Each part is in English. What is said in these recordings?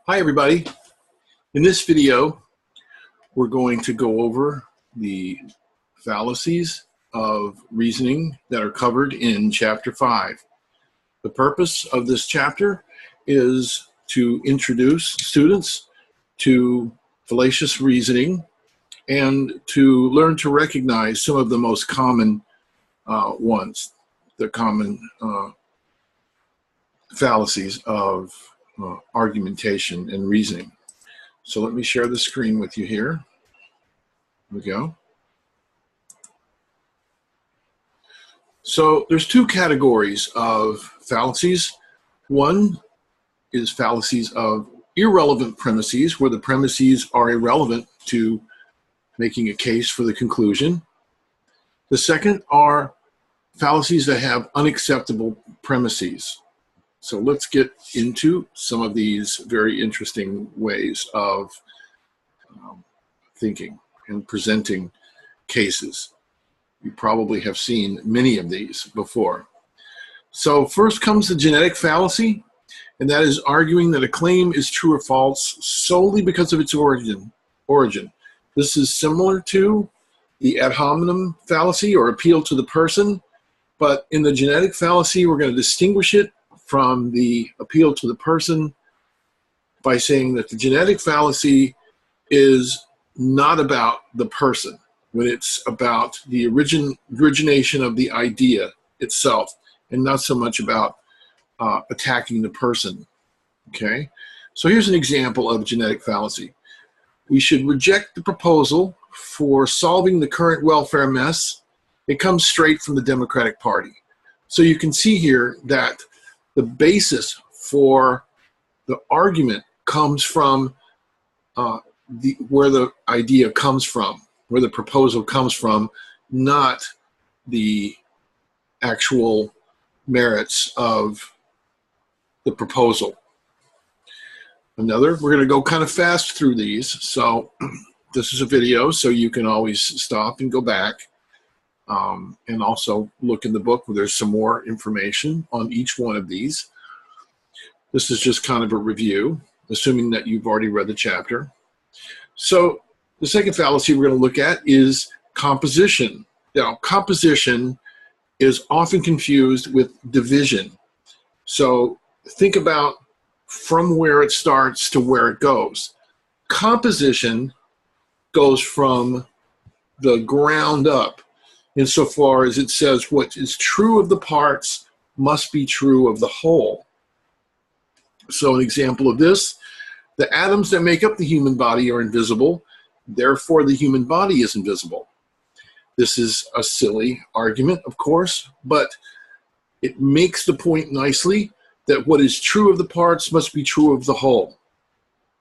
Hi everybody. In this video, we're going to go over the fallacies of reasoning that are covered in Chapter 5. The purpose of this chapter is to introduce students to fallacious reasoning and to learn to recognize some of the most common ones, the common fallacies of argumentation and reasoning. So let me share the screen with you here. Here we go. So there's two categories of fallacies. One is fallacies of irrelevant premises, where the premises are irrelevant to making a case for the conclusion. The second are fallacies that have unacceptable premises. So let's get into some of these very interesting ways of thinking and presenting cases. You probably have seen many of these before. So first comes the genetic fallacy, and that is arguing that a claim is true or false solely because of its origin. This is similar to the ad hominem fallacy, or appeal to the person, but in the genetic fallacy, we're going to distinguish it from the appeal to the person by saying that the genetic fallacy is not about the person, when it's about the origination of the idea itself, and not so much about attacking the person. Okay, so here's an example of genetic fallacy. We should reject the proposal for solving the current welfare mess. It comes straight from the Democratic Party. So you can see here that the basis for the argument comes from where the idea comes from, where the proposal comes from, not the actual merits of the proposal. We're going to go kind of fast through these. So this is a video, so you can always stop and go back. And also look in the book where there's some more information on each one of these. This is just kind of a review, assuming that you've already read the chapter. So the second fallacy we're going to look at is composition. Now, composition is often confused with division. So think about from where it starts to where it goes. Composition goes from the ground up, insofar as it says what is true of the parts must be true of the whole. So an example of this, the atoms that make up the human body are invisible, therefore the human body is invisible. This is a silly argument, of course, but it makes the point nicely that what is true of the parts must be true of the whole.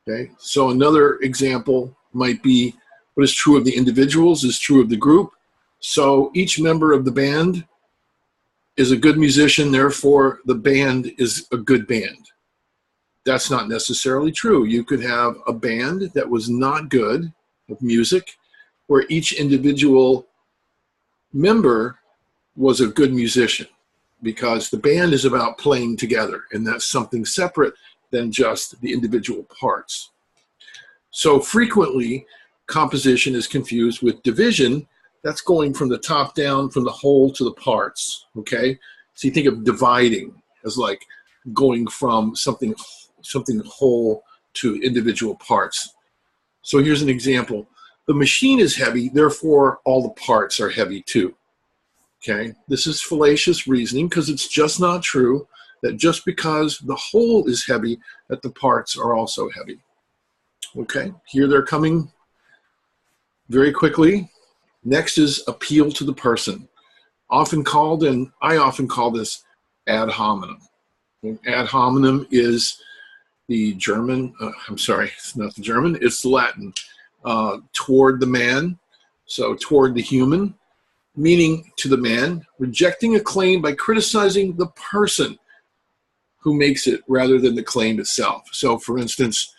Okay, so another example might be what is true of the individuals is true of the group. So each member of the band is a good musician, therefore the band is a good band. That's not necessarily true. You could have a band that was not good of music, where each individual member was a good musician, because the band is about playing together, and that's something separate than just the individual parts. So frequently, composition is confused with division. That's going from the top down, from the whole to the parts, okay? So you think of dividing as like going from something whole to individual parts. So here's an example. The machine is heavy, therefore all the parts are heavy too, okay? This is fallacious reasoning, because it's just not true that just because the whole is heavy, that the parts are also heavy. Okay, here they're coming very quickly. Next is appeal to the person, often called, and I often call this ad hominem. Ad hominem is the German, it's not the German, it's the Latin, toward the man, so toward the human, meaning to the man, rejecting a claim by criticizing the person who makes it rather than the claim itself. So for instance,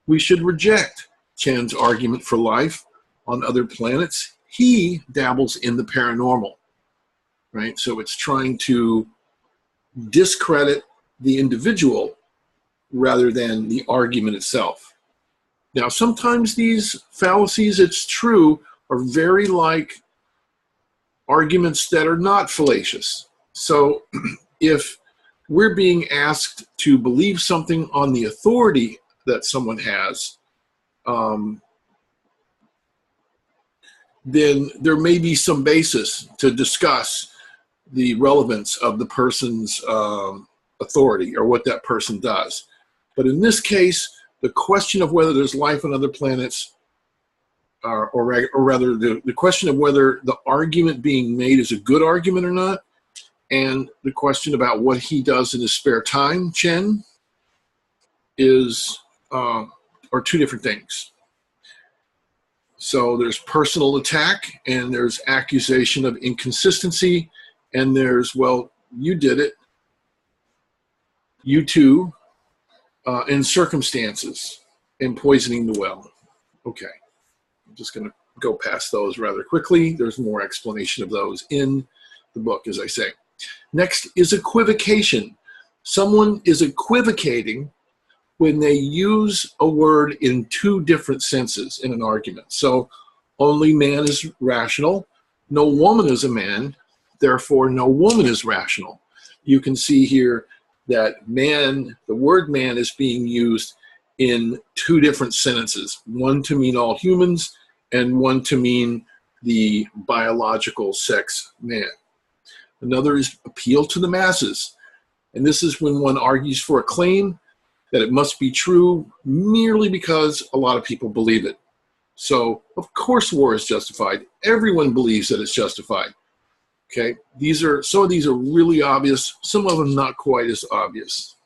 we should reject Chan's argument for life on other planets. He dabbles in the paranormal, right? So it's trying to discredit the individual rather than the argument itself. Now, sometimes these fallacies, it's true, are very like arguments that are not fallacious. So if we're being asked to believe something on the authority that someone has, then there may be some basis to discuss the relevance of the person's authority or what that person does. But in this case, the question of whether there's life on other planets, or rather the question of whether the argument being made is a good argument or not, and the question about what he does in his spare time, Chen, are two different things. So there's personal attack, and there's accusation of inconsistency, and there's, well, you did it, you too, and circumstances, and poisoning the well. Okay, I'm just going to go past those rather quickly. There's more explanation of those in the book, as I say. Next is equivocation. Someone is equivocating when they use a word in two different senses in an argument. So only man is rational, no woman is a man, therefore no woman is rational. You can see here that man, the word man, is being used in two different sentences, one to mean all humans and one to mean the biological sex man. Another is appeal to the masses. And this is when one argues for a claim that it must be true merely because a lot of people believe it. So, of course, war is justified. Everyone believes that it's justified. Okay, some of these are really obvious, some of them not quite as obvious.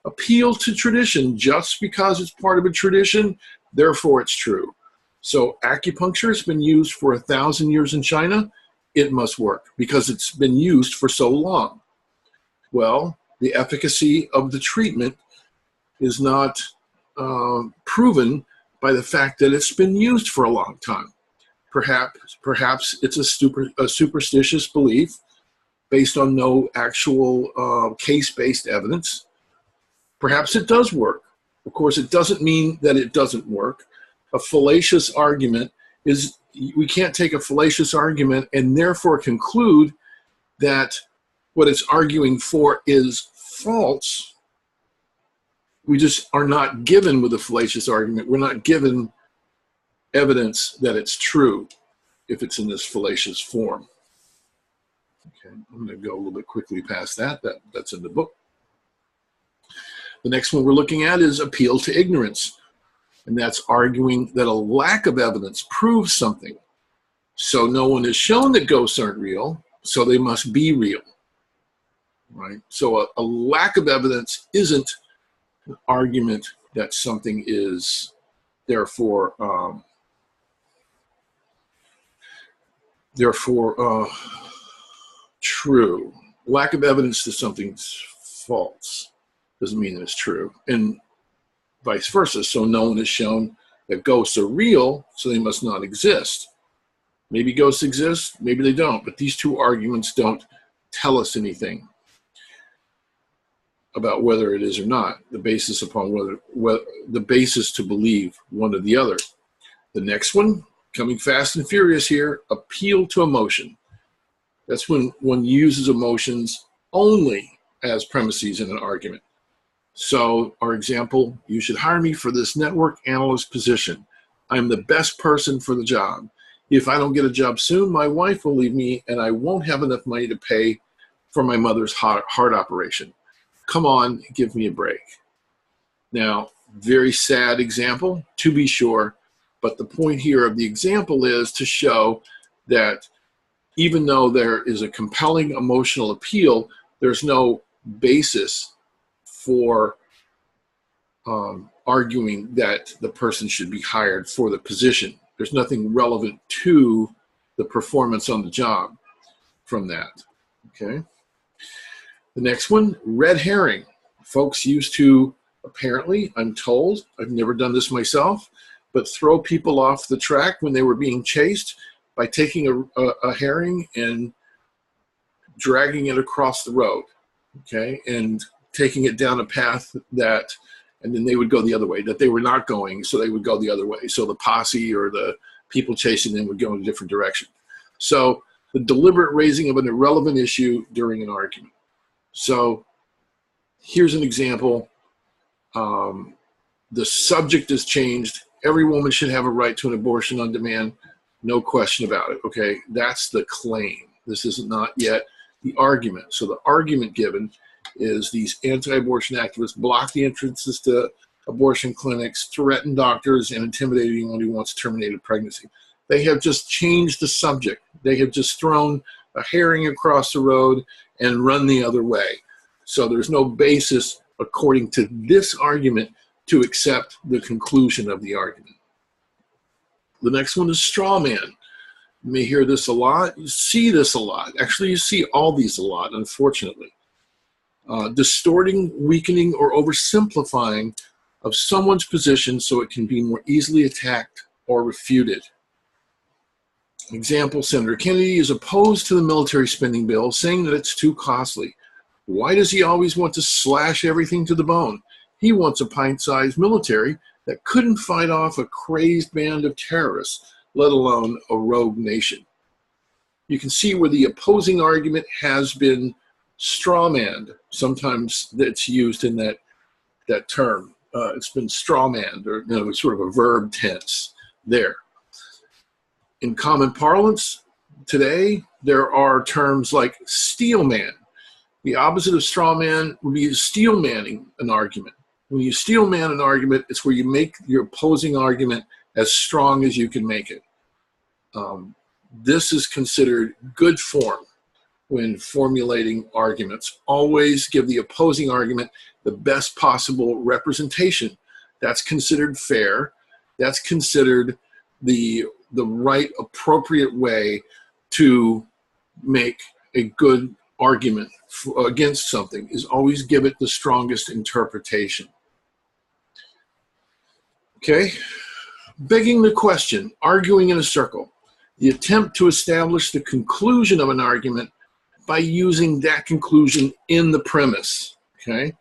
Appeal to tradition, just because it's part of a tradition, therefore it's true. So acupuncture has been used for 1,000 years in China. It must work because it's been used for so long. Well, the efficacy of the treatment is not proven by the fact that it's been used for a long time. Perhaps it's a superstitious belief based on no actual case-based evidence. Perhaps it does work. Of course, it doesn't mean that it doesn't work. A fallacious argument is, we can't take a fallacious argument and therefore conclude that what it's arguing for is false. We just are not given with a fallacious argument. We're not given evidence that it's true if it's in this fallacious form. Okay, I'm going to go a little bit quickly past that. That's in the book. The next one we're looking at is appeal to ignorance. And that's arguing that a lack of evidence proves something. So no one has shown that ghosts aren't real, so they must be real. Right? So a lack of evidence isn't an argument that something is therefore true. Lack of evidence that something's false doesn't mean that it's true, and vice versa. So no one has shown that ghosts are real, so they must not exist. Maybe ghosts exist, maybe they don't, but these two arguments don't tell us anything about whether it is or not, the basis upon whether the basis to believe one or the other. The next one, coming fast and furious here, appeal to emotion. That's when one uses emotions only as premises in an argument. So our example, you should hire me for this network analyst position. I'm the best person for the job. If I don't get a job soon, my wife will leave me and I won't have enough money to pay for my mother's heart operation. Come on, give me a break. Now, very sad example, to be sure, but the point here of the example is to show that even though there is a compelling emotional appeal, there's no basis for arguing that the person should be hired for the position. There's nothing relevant to the performance on the job from that, okay? The next one, red herring. Folks used to, apparently, I'm told, I've never done this myself, but throw people off the track when they were being chased by taking a herring and dragging it across the road, okay? And taking it down a path that, and then they would go the other way, that they were not going, so they would go the other way. So the posse or the people chasing them would go in a different direction. So the deliberate raising of an irrelevant issue during an argument. So here's an example. The subject is changed. Every woman should have a right to an abortion on demand. No question about it, okay? That's the claim. This is not yet the argument. So the argument given is these anti-abortion activists block the entrances to abortion clinics, threaten doctors, and intimidate anyone who wants to terminate a pregnancy. They have just changed the subject. They have just thrown a herring across the road and run the other way. So there's no basis, according to this argument, to accept the conclusion of the argument. The next one is straw man. You may hear this a lot. You see this a lot. Actually, you see all these a lot, unfortunately. Distorting, weakening, or oversimplifying of someone's position so it can be more easily attacked or refuted. Example, Senator Kennedy is opposed to the military spending bill, saying that it's too costly. Why does he always want to slash everything to the bone? He wants a pint-sized military that couldn't fight off a crazed band of terrorists, let alone a rogue nation. You can see where the opposing argument has been strawmanned. Sometimes it's used in that term. It's been strawmanned, or it's sort of a verb tense there. In common parlance today, there are terms like steel man. The opposite of straw man would be steel manning an argument. When you steel man an argument, it's where you make your opposing argument as strong as you can make it. This is considered good form when formulating arguments. Always give the opposing argument the best possible representation. That's considered fair. That's considered the right, appropriate way to make a good argument against something, is always give it the strongest interpretation. Okay, begging the question, arguing in a circle. The attempt to establish the conclusion of an argument by using that conclusion in the premise, okay?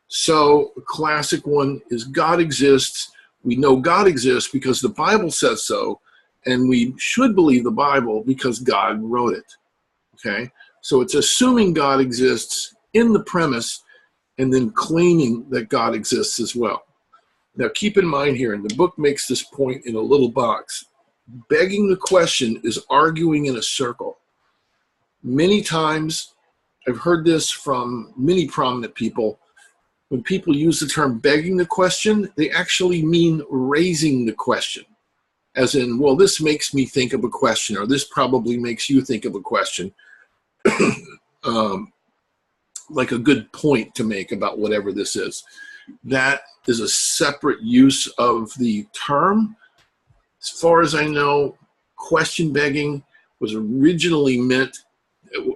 So a classic one is God exists. We know God exists because the Bible says so, and we should believe the Bible because God wrote it, okay? So it's assuming God exists in the premise and then claiming that God exists as well. Now keep in mind here, and the book makes this point in a little box, begging the question is arguing in a circle. Many times, I've heard this from many prominent people, when people use the term begging the question, they actually mean raising the question. As in, well, this makes me think of a question, or this probably makes you think of a question. Like a good point to make about whatever this is. That is a separate use of the term. As far as I know, question begging was originally meant,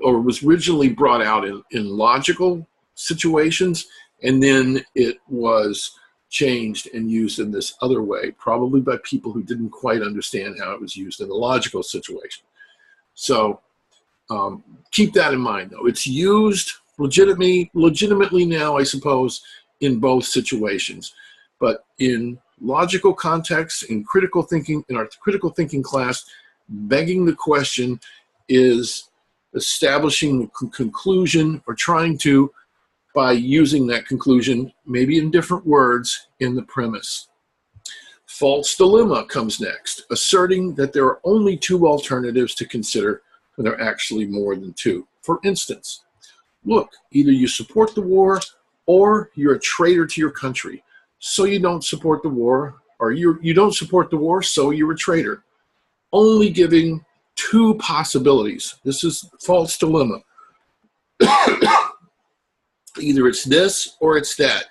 or was originally brought out in logical situations, and then it was changed and used in this other way, probably by people who didn't quite understand how it was used in a logical situation. So keep that in mind, though. It's used legitimately now, I suppose, in both situations. But in logical context, in critical thinking, in our critical thinking class, begging the question is establishing the conclusion, or trying to, by using that conclusion, maybe in different words, in the premise. False dilemma comes next, asserting that there are only two alternatives to consider when there are actually more than two. For instance, look, either you support the war or you're a traitor to your country. So you don't support the war, or you don't support the war, so you're a traitor. Only giving two possibilities. This is false dilemma. Either it's this or it's that.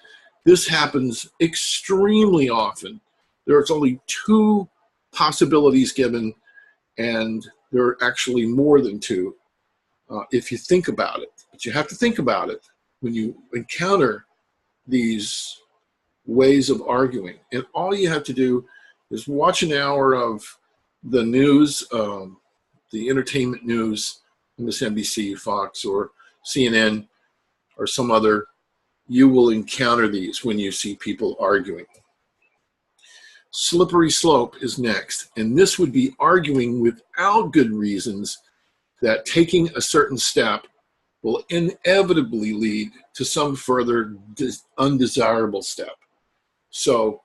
This happens extremely often. There's only two possibilities given, and there are actually more than two if you think about it. But you have to think about it when you encounter these ways of arguing. And all you have to do is watch an hour of the news, the entertainment news, MSNBC, Fox, or CNN, or some other you will encounter these when you see people arguing. Slippery slope is next, and this would be arguing without good reasons that taking a certain step will inevitably lead to some further undesirable step. So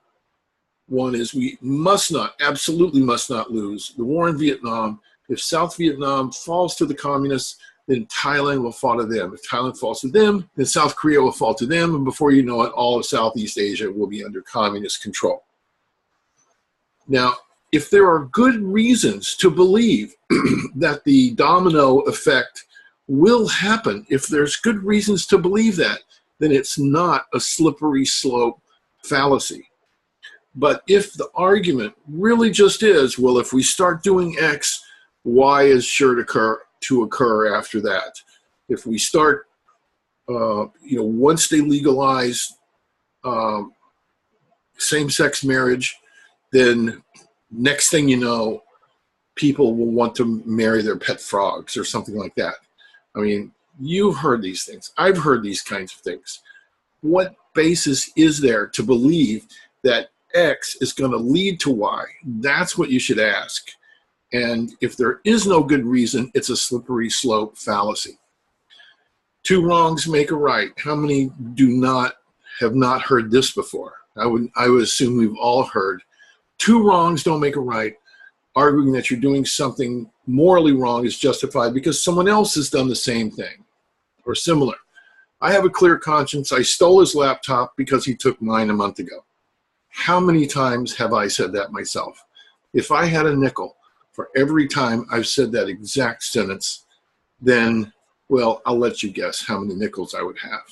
one is we must not, absolutely must not lose the war in Vietnam. If South Vietnam falls to the communists, then Thailand will fall to them. If Thailand falls to them, then South Korea will fall to them, and before you know it, all of Southeast Asia will be under communist control. Now, if there are good reasons to believe that the domino effect will happen, if there's good reasons to believe that, then it's not a slippery slope fallacy. But if the argument really just is, well, if we start doing X, Y is sure to occur after that. If we start, once they legalize same-sex marriage, then next thing you know, people will want to marry their pet frogs or something like that. I mean, you've heard these things. I've heard these kinds of things. What basis is there to believe that X is going to lead to Y? That's what you should ask. And if there is no good reason, it's a slippery slope fallacy. Two wrongs make a right. How many have not heard this before? I would assume we've all heard. Two wrongs don't make a right. Arguing that you're doing something morally wrong is justified because someone else has done the same thing or similar. I have a clear conscience. I stole his laptop because he took mine a month ago. How many times have I said that myself? If I had a nickel for every time I've said that exact sentence, then, well, I'll let you guess how many nickels I would have.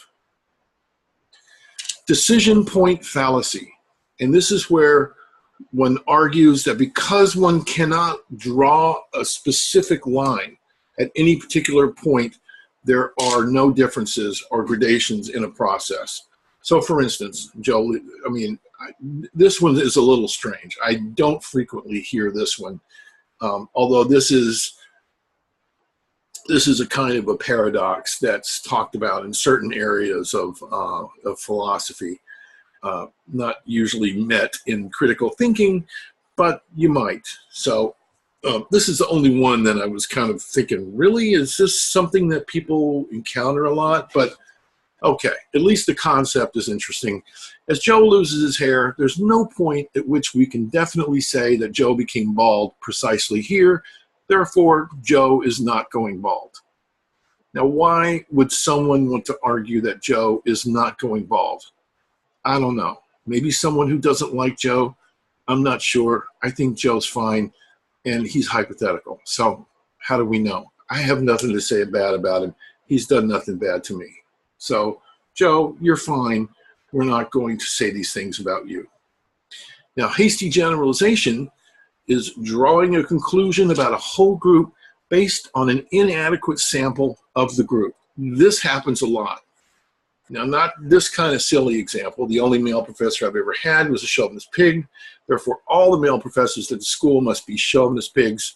Decision point fallacy. And this is where one argues that because one cannot draw a specific line at any particular point, there are no differences or gradations in a process. So for instance, Joe, this one is a little strange. I don't frequently hear this one, although this is a kind of a paradox that's talked about in certain areas of philosophy. Not usually met in critical thinking, but you might. So this is the only one that I was kind of thinking, really, is this something that people encounter a lot? But okay, at least the concept is interesting. As Joe loses his hair, there's no point at which we can definitely say that Joe became bald precisely here. Therefore, Joe is not going bald. Now, why would someone want to argue that Joe is not going bald? I don't know. Maybe someone who doesn't like Joe. I'm not sure. I think Joe's fine, and he's hypothetical. So how do we know? I have nothing to say bad about him. He's done nothing bad to me. So, Joe, you're fine. We're not going to say these things about you. Now, hasty generalization is drawing a conclusion about a whole group based on an inadequate sample of the group. This happens a lot. Now, not this kind of silly example. The only male professor I've ever had was a chauvinist pig. Therefore, all the male professors at the school must be chauvinist pigs.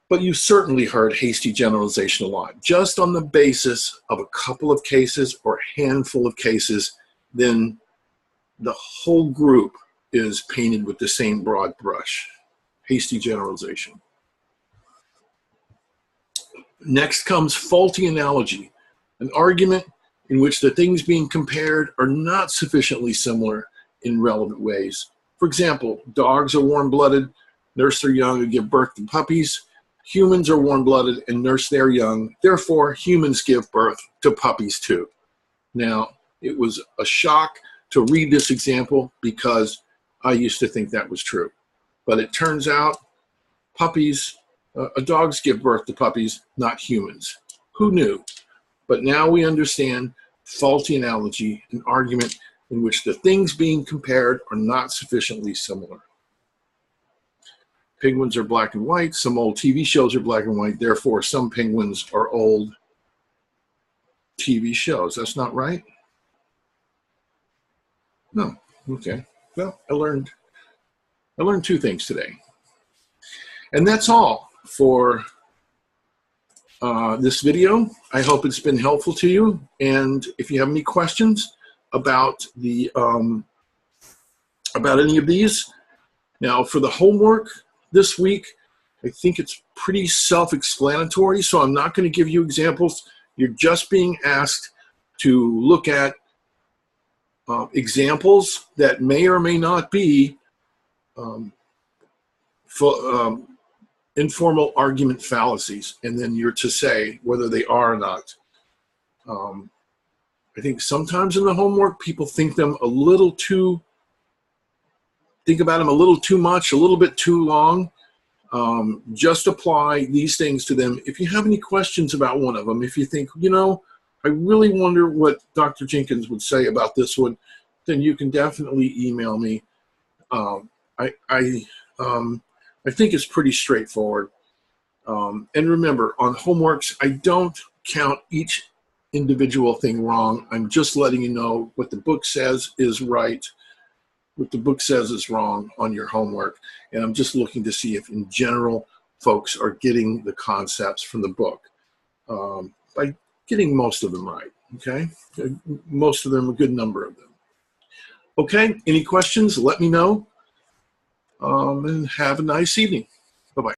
But you've certainly heard hasty generalization a lot. Just on the basis of a couple of cases or a handful of cases, then the whole group is painted with the same broad brush. Hasty generalization. Next comes faulty analogy, an argument in which the things being compared are not sufficiently similar in relevant ways. For example, dogs are warm-blooded, nurse their young and give birth to puppies. Humans are warm-blooded and nurse their young. Therefore, humans give birth to puppies too. Now, it was a shock to read this example because I used to think that was true. But it turns out dogs give birth to puppies, not humans. Who knew? But now we understand faulty analogy, an argument in which the things being compared are not sufficiently similar. Penguins are black and white. Some old TV shows are black and white. Therefore, some penguins are old TV shows. That's not right? No. Okay. Well, I learned two things today. And that's all for this video. I hope it's been helpful to you. And if you have any questions about the about any of these, now for the homework this week, I think it's pretty self-explanatory, so I'm not going to give you examples. You're just being asked to look at examples that may or may not be informal argument fallacies, and then you're to say whether they are or not. I think sometimes in the homework, people think about them a little too much, a little bit too long. Just apply these things to them. If you have any questions about one of them, if you think, you know, I really wonder what Dr. Jenkins would say about this one, then you can definitely email me. I think it's pretty straightforward. And remember, on homeworks, I don't count each individual thing wrong. I'm just letting you know what the book says is right, what the book says is wrong on your homework. And I'm just looking to see if, in general, folks are getting the concepts from the book by getting most of them right, okay? Most of them, a good number of them. Okay, any questions, let me know. And have a nice evening. Bye-bye.